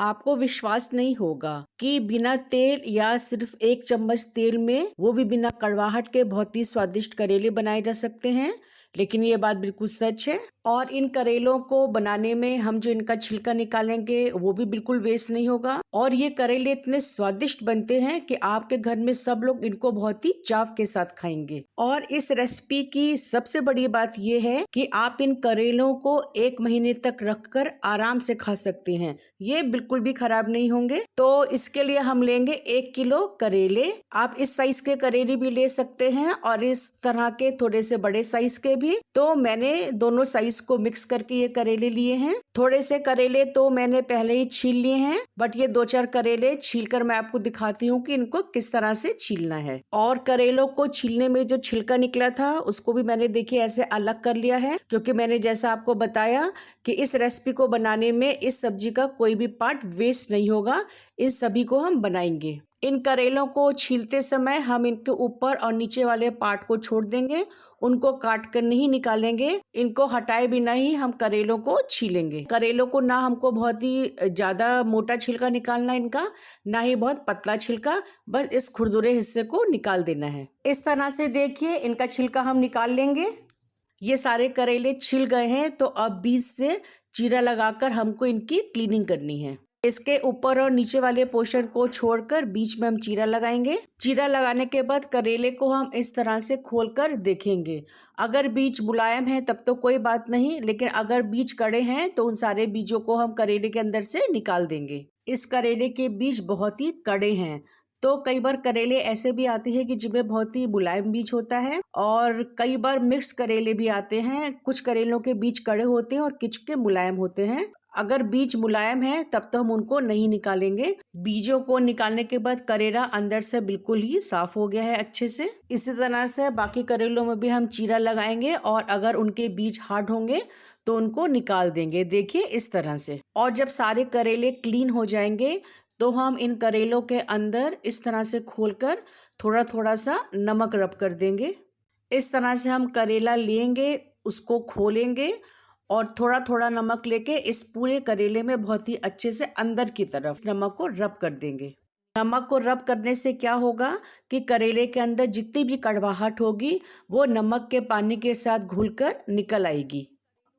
आपको विश्वास नहीं होगा कि बिना तेल या सिर्फ 1 चम्मच तेल में, वो भी बिना कड़वाहट के, बहुत ही स्वादिष्ट करेले बनाए जा सकते हैं। लेकिन ये बात बिल्कुल सच है। और इन करेलों को बनाने में हम जो इनका छिलका निकालेंगे वो भी बिल्कुल वेस्ट नहीं होगा। और ये करेले इतने स्वादिष्ट बनते हैं कि आपके घर में सब लोग इनको बहुत ही चाव के साथ खाएंगे। और इस रेसिपी की सबसे बड़ी बात ये है कि आप इन करेलों को 1 महीने तक रखकर आराम से खा सकते हैं। ये बिल्कुल भी खराब नहीं होंगे। तो इसके लिए हम लेंगे 1 किलो करेले। आप इस साइज के करेले भी ले सकते हैं और इस तरह के थोड़े से बड़े साइज के भी। तो मैंने दोनों साइज को मिक्स करके ये करेले लिए हैं। थोड़े से करेले तो मैंने पहले ही छील लिए हैं, बट ये 2-4 करेले छीलकर मैं आपको दिखाती हूँ कि इनको किस तरह से छीलना है। और करेलों को छीलने में जो छिलका निकला था उसको भी मैंने देखिए ऐसे अलग कर लिया है, क्योंकि मैंने जैसा आपको बताया कि इस रेसिपी को बनाने में इस सब्जी का कोई भी पार्ट वेस्ट नहीं होगा। इन सभी को हम बनाएंगे। इन करेलों को छीलते समय हम इनके ऊपर और नीचे वाले पार्ट को छोड़ देंगे, उनको काट कर नहीं निकालेंगे। इनको हटाए बिना ही हम करेलों को छीलेंगे। करेलों को ना हमको बहुत ही ज्यादा मोटा छिलका निकालना इनका, ना ही बहुत पतला छिलका, बस इस खुरदुरे हिस्से को निकाल देना है। इस तरह से देखिए इनका छिलका हम निकाल लेंगे। ये सारे करेले छिल गए हैं, तो अब बीच से चीरा लगाकर हमको इनकी क्लीनिंग करनी है। इसके ऊपर और नीचे वाले पोर्शन को छोड़कर बीच में हम चीरा लगाएंगे। चीरा लगाने के बाद करेले को हम इस तरह से खोलकर देखेंगे। अगर बीज मुलायम है तब तो कोई बात नहीं, लेकिन अगर बीज कड़े हैं तो उन सारे बीजों को हम करेले के अंदर से निकाल देंगे। इस करेले के बीज बहुत ही कड़े हैं। तो कई बार करेले ऐसे भी आते हैं कि जिनमें बहुत ही मुलायम बीज होता है, और कई बार मिक्स करेले भी आते हैं। कुछ करेलों के बीज कड़े होते हैं और कुछ के मुलायम होते हैं। अगर बीज मुलायम है तब तो हम उनको नहीं निकालेंगे। बीजों को निकालने के बाद करेला अंदर से बिल्कुल ही साफ हो गया है अच्छे से। इसी तरह से बाकी करेलों में भी हम चीरा लगाएंगे, और अगर उनके बीज हार्ड होंगे तो उनको निकाल देंगे। देखिए इस तरह से। और जब सारे करेले क्लीन हो जाएंगे तो हम इन करेलों के अंदर इस तरह से खोलकर थोड़ा थोड़ा सा नमक रब कर देंगे। इस तरह से हम करेला लेंगे, उसको खोलेंगे और थोड़ा थोड़ा नमक लेके इस पूरे करेले में बहुत ही अच्छे से अंदर की तरफ नमक को रब कर देंगे। नमक को रब करने से क्या होगा कि करेले के अंदर जितनी भी कड़वाहट होगी वो नमक के पानी के साथ घुलकर निकल आएगी।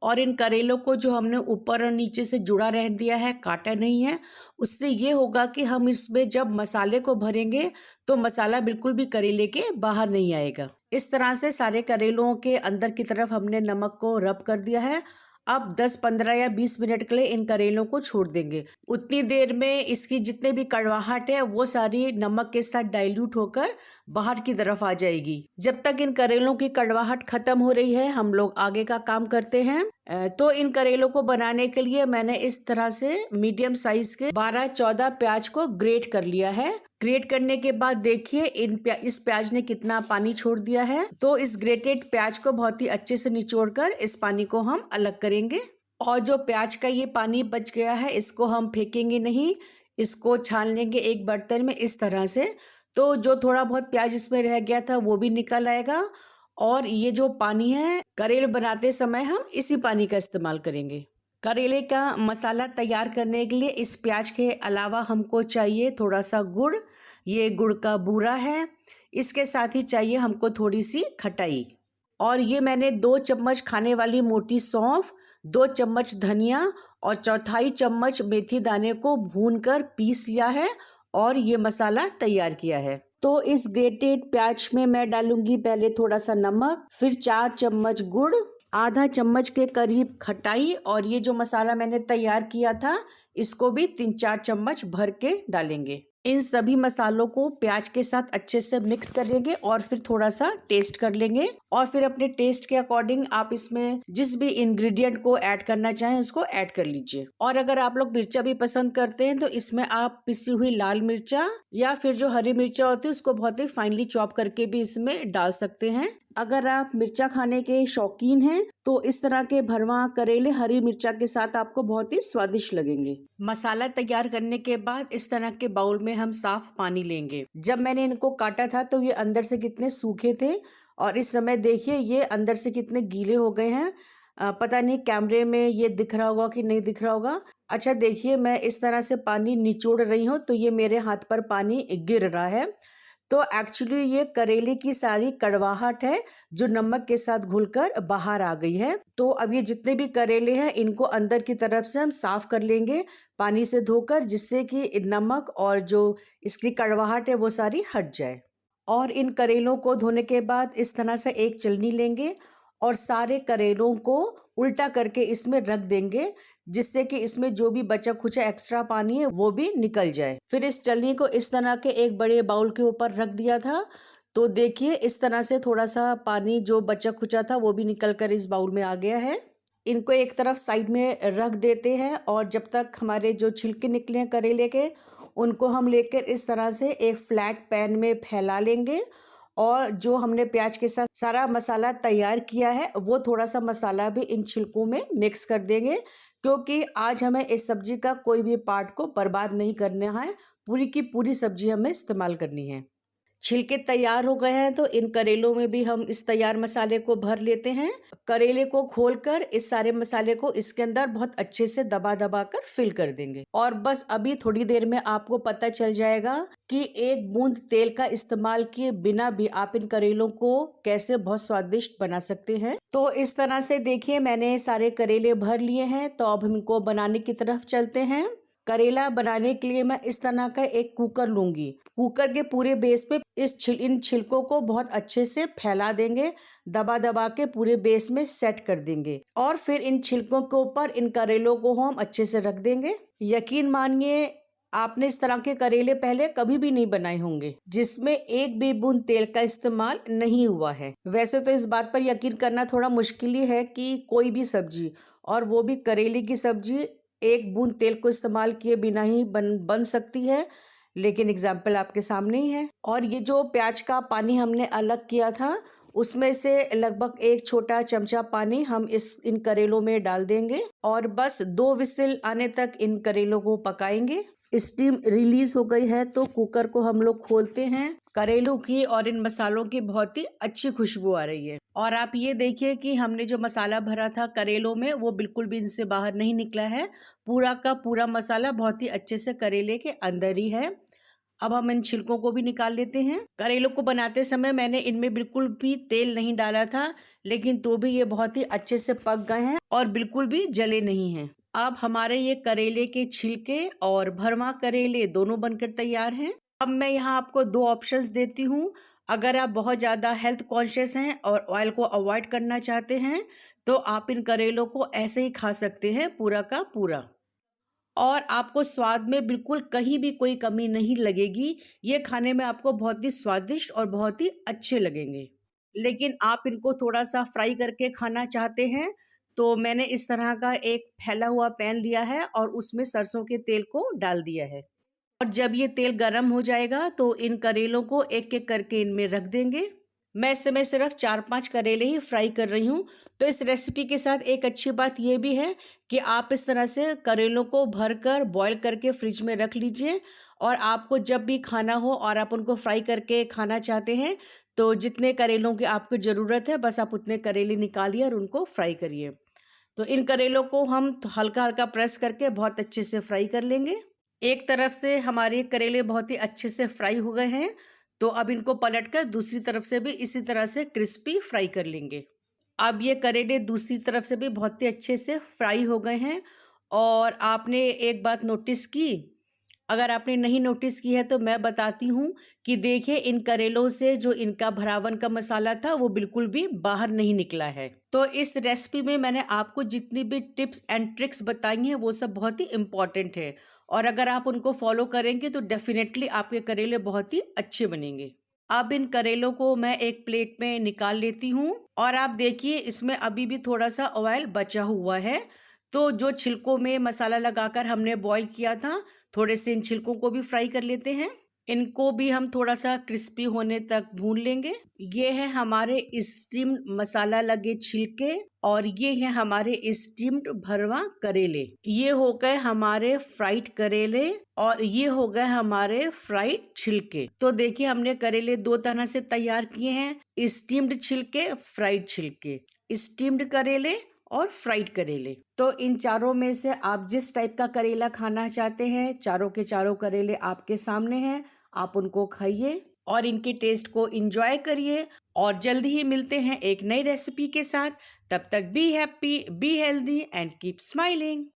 और इन करेलों को जो हमने ऊपर और नीचे से जुड़ा रह दिया है, काटा नहीं है, उससे ये होगा कि हम इसमें जब मसाले को भरेंगे तो मसाला बिल्कुल भी करेले के बाहर नहीं आएगा। इस तरह से सारे करेलों के अंदर की तरफ हमने नमक को रब कर दिया है। अब 10, 15 या 20 मिनट के लिए इन करेलों को छोड़ देंगे। उतनी देर में इसकी जितने भी कड़वाहट है वो सारी नमक के साथ डाइल्यूट होकर बाहर की तरफ आ जाएगी। जब तक इन करेलों की कड़वाहट खत्म हो रही है हम लोग आगे का काम करते हैं। तो इन करेलों को बनाने के लिए मैंने इस तरह से मीडियम साइज के 12-14 प्याज को ग्रेट कर लिया है। ग्रेट करने के बाद देखिए इस प्याज ने कितना पानी छोड़ दिया है। तो इस ग्रेटेड प्याज को बहुत ही अच्छे से निचोड़कर इस पानी को हम अलग करेंगे। और जो प्याज का ये पानी बच गया है इसको हम फेंकेंगे नहीं, इसको छान लेंगे एक बर्तन में इस तरह से। तो जो थोड़ा बहुत प्याज इसमें रह गया था वो भी निकल आएगा। और ये जो पानी है करेले बनाते समय हम इसी पानी का इस्तेमाल करेंगे। करेले का मसाला तैयार करने के लिए इस प्याज के अलावा हमको चाहिए थोड़ा सा गुड़। ये गुड़ का बूरा है। इसके साथ ही चाहिए हमको थोड़ी सी खटाई। और ये मैंने 2 चम्मच खाने वाली मोटी सौंफ, 2 चम्मच धनिया और 1/4 चम्मच मेथी दाने को भूनकर पीस लिया है और ये मसाला तैयार किया है। तो इस ग्रेटेड प्याज में मैं डालूंगी पहले थोड़ा सा नमक, फिर 4 चम्मच गुड़, आधा चम्मच के करीब खटाई, और ये जो मसाला मैंने तैयार किया था इसको भी 3-4 चम्मच भर के डालेंगे। इन सभी मसालों को प्याज के साथ अच्छे से मिक्स कर लेंगे और फिर थोड़ा सा टेस्ट कर लेंगे। और फिर अपने टेस्ट के अकॉर्डिंग आप इसमें जिस भी इंग्रेडिएंट को ऐड करना चाहें उसको ऐड कर लीजिए। और अगर आप लोग मिर्चा भी पसंद करते हैं तो इसमें आप पिसी हुई लाल मिर्चा या फिर जो हरी मिर्चा होती है उसको बहुत ही फाइनली चॉप करके भी इसमें डाल सकते हैं। अगर आप मिर्चा खाने के शौकीन हैं तो इस तरह के भरवा करेले हरी मिर्चा के साथ आपको बहुत ही स्वादिष्ट लगेंगे। मसाला तैयार करने के बाद इस तरह के बाउल में हम साफ पानी लेंगे। जब मैंने इनको काटा था तो ये अंदर से कितने सूखे थे और इस समय देखिए ये अंदर से कितने गीले हो गए हैं। पता नहीं कैमरे में ये दिख रहा होगा कि नहीं दिख रहा होगा। अच्छा देखिए, मैं इस तरह से पानी निचोड़ रही हूँ तो ये मेरे हाथ पर पानी गिर रहा है। तो एक्चुअली ये करेले की सारी कड़वाहट है जो नमक के साथ घुलकर बाहर आ गई है। तो अब ये जितने भी करेले हैं इनको अंदर की तरफ से हम साफ कर लेंगे पानी से धोकर, जिससे कि नमक और जो इसकी कड़वाहट है वो सारी हट जाए। और इन करेलों को धोने के बाद इस तरह से एक छलनी लेंगे और सारे करेलों को उल्टा करके इसमें रख देंगे, जिससे कि इसमें जो भी बचा खुचा एक्स्ट्रा पानी है वो भी निकल जाए। फिर इस छलनी को इस तरह के एक बड़े बाउल के ऊपर रख दिया था, तो देखिए इस तरह से थोड़ा सा पानी जो बचा खुचा था वो भी निकल कर इस बाउल में आ गया है। इनको एक तरफ साइड में रख देते हैं और जब तक हमारे जो छिलके निकले हैं करेले के उनको हम लेकर इस तरह से एक फ्लैट पैन में फैला लेंगे और जो हमने प्याज के साथ सारा मसाला तैयार किया है वो थोड़ा सा मसाला भी इन छिलकों में मिक्स कर देंगे, क्योंकि आज हमें इस सब्जी का कोई भी पार्ट को बर्बाद नहीं करना है, पूरी की पूरी सब्जी हमें इस्तेमाल करनी है। छिलके तैयार हो गए हैं तो इन करेलों में भी हम इस तैयार मसाले को भर लेते हैं। करेले को खोलकर इस सारे मसाले को इसके अंदर बहुत अच्छे से दबा दबा कर फिल कर देंगे और बस अभी थोड़ी देर में आपको पता चल जाएगा कि एक बूंद तेल का इस्तेमाल किए बिना भी आप इन करेलों को कैसे बहुत स्वादिष्ट बना सकते हैं। तो इस तरह से देखिए मैंने सारे करेले भर लिए हैं, तो अब हम इनको बनाने की तरफ चलते हैं। करेला बनाने के लिए मैं इस तरह का एक कुकर लूंगी। कुकर के पूरे बेस पे इन छिलकों को बहुत अच्छे से फैला देंगे, दबा दबा के पूरे बेस में सेट कर देंगे और फिर इन छिलकों के ऊपर इन करेलों को हम अच्छे से रख देंगे। यकीन मानिए आपने इस तरह के करेले पहले कभी भी नहीं बनाए होंगे जिसमें एक भी बूंद तेल का इस्तेमाल नहीं हुआ है। वैसे तो इस बात पर यकीन करना थोड़ा मुश्किल ही है कि कोई भी सब्जी और वो भी करेले की सब्जी एक बूंद तेल को इस्तेमाल किए बिना ही बन सकती है, लेकिन एग्जाम्पल आपके सामने ही है। और ये जो प्याज का पानी हमने अलग किया था उसमें से लगभग एक छोटा चमचा पानी हम इन करेलों में डाल देंगे और बस 2 विसिल आने तक इन करेलों को पकाएंगे। स्टीम रिलीज हो गई है तो कुकर को हम लोग खोलते हैं। करेलों की और इन मसालों की बहुत ही अच्छी खुशबू आ रही है और आप ये देखिए कि हमने जो मसाला भरा था करेलों में वो बिल्कुल भी इनसे बाहर नहीं निकला है। पूरा का पूरा मसाला बहुत ही अच्छे से करेले के अंदर ही है। अब हम इन छिलकों को भी निकाल लेते हैं। करेलों को बनाते समय मैंने इनमें बिल्कुल भी तेल नहीं डाला था, लेकिन तो भी ये बहुत ही अच्छे से पक गए हैं और बिल्कुल भी जले नहीं हैं। अब हमारे ये करेले के छिलके और भरवा करेले दोनों बनकर तैयार हैं। अब मैं यहाँ आपको 2 ऑप्शंस देती हूँ। अगर आप बहुत ज़्यादा हेल्थ कॉन्शियस हैं और ऑयल को अवॉइड करना चाहते हैं तो आप इन करेलों को ऐसे ही खा सकते हैं पूरा का पूरा, और आपको स्वाद में बिल्कुल कहीं भी कोई कमी नहीं लगेगी। ये खाने में आपको बहुत ही स्वादिष्ट और बहुत ही अच्छे लगेंगे। लेकिन आप इनको थोड़ा सा फ्राई करके खाना चाहते हैं तो मैंने इस तरह का एक फैला हुआ पैन लिया है और उसमें सरसों के तेल को डाल दिया है और जब ये तेल गर्म हो जाएगा तो इन करेलों को एक एक करके इनमें रख देंगे। मैं इस समय सिर्फ 4-5 करेले ही फ्राई कर रही हूँ। तो इस रेसिपी के साथ एक अच्छी बात यह भी है कि आप इस तरह से करेलों को भरकर बॉईल करके फ्रिज में रख लीजिए और आपको जब भी खाना हो और आप उनको फ्राई करके खाना चाहते हैं तो जितने करेलों की आपको ज़रूरत है बस आप उतने करेले निकालिए और उनको फ्राई करिए। तो इन करेलों को हम हल्का हल्का प्रेस करके बहुत अच्छे से फ्राई कर लेंगे। एक तरफ से हमारे करेले बहुत ही अच्छे से फ्राई हो गए हैं, तो अब इनको पलटकर दूसरी तरफ से भी इसी तरह से क्रिस्पी फ्राई कर लेंगे। अब ये करेले दूसरी तरफ से भी बहुत ही अच्छे से फ्राई हो गए हैं। और आपने एक बात नोटिस की, अगर आपने नहीं नोटिस की है तो मैं बताती हूँ कि देखिए इन करेलों से जो इनका भरावन का मसाला था वो बिल्कुल भी बाहर नहीं निकला है। तो इस रेसिपी में मैंने आपको जितनी भी टिप्स एंड ट्रिक्स बताई हैं वो सब बहुत ही इम्पॉर्टेंट है और अगर आप उनको फॉलो करेंगे तो डेफिनेटली आपके करेले बहुत ही अच्छे बनेंगे। अब इन करेलों को मैं एक प्लेट में निकाल लेती हूँ और आप देखिए इसमें अभी भी थोड़ा सा ऑयल बचा हुआ है। तो जो छिलकों में मसाला लगाकर हमने बॉईल किया था, थोड़े से इन छिलकों को भी फ्राई कर लेते हैं। इनको भी हम थोड़ा सा क्रिस्पी होने तक भून लेंगे। ये है हमारे स्टीम्ड मसाला लगे छिलके और ये है हमारे स्टीम्ड भरवा करेले। ये हो गए हमारे फ्राइड करेले और ये हो गए हमारे फ्राइड छिलके। तो देखिए हमने करेले 2 तरह से तैयार किए हैं, स्टीम्ड छिलके, फ्राइड छिलके। स्टीम्ड करेले और फ्राइड करेले। तो इन चारों में से आप जिस टाइप का करेला खाना चाहते हैं, चारों के चारों करेले आपके सामने हैं, आप उनको खाइए और इनके टेस्ट को एंजॉय करिए। और जल्दी ही मिलते हैं एक नई रेसिपी के साथ। तब तक be happy, be healthy and keep smiling.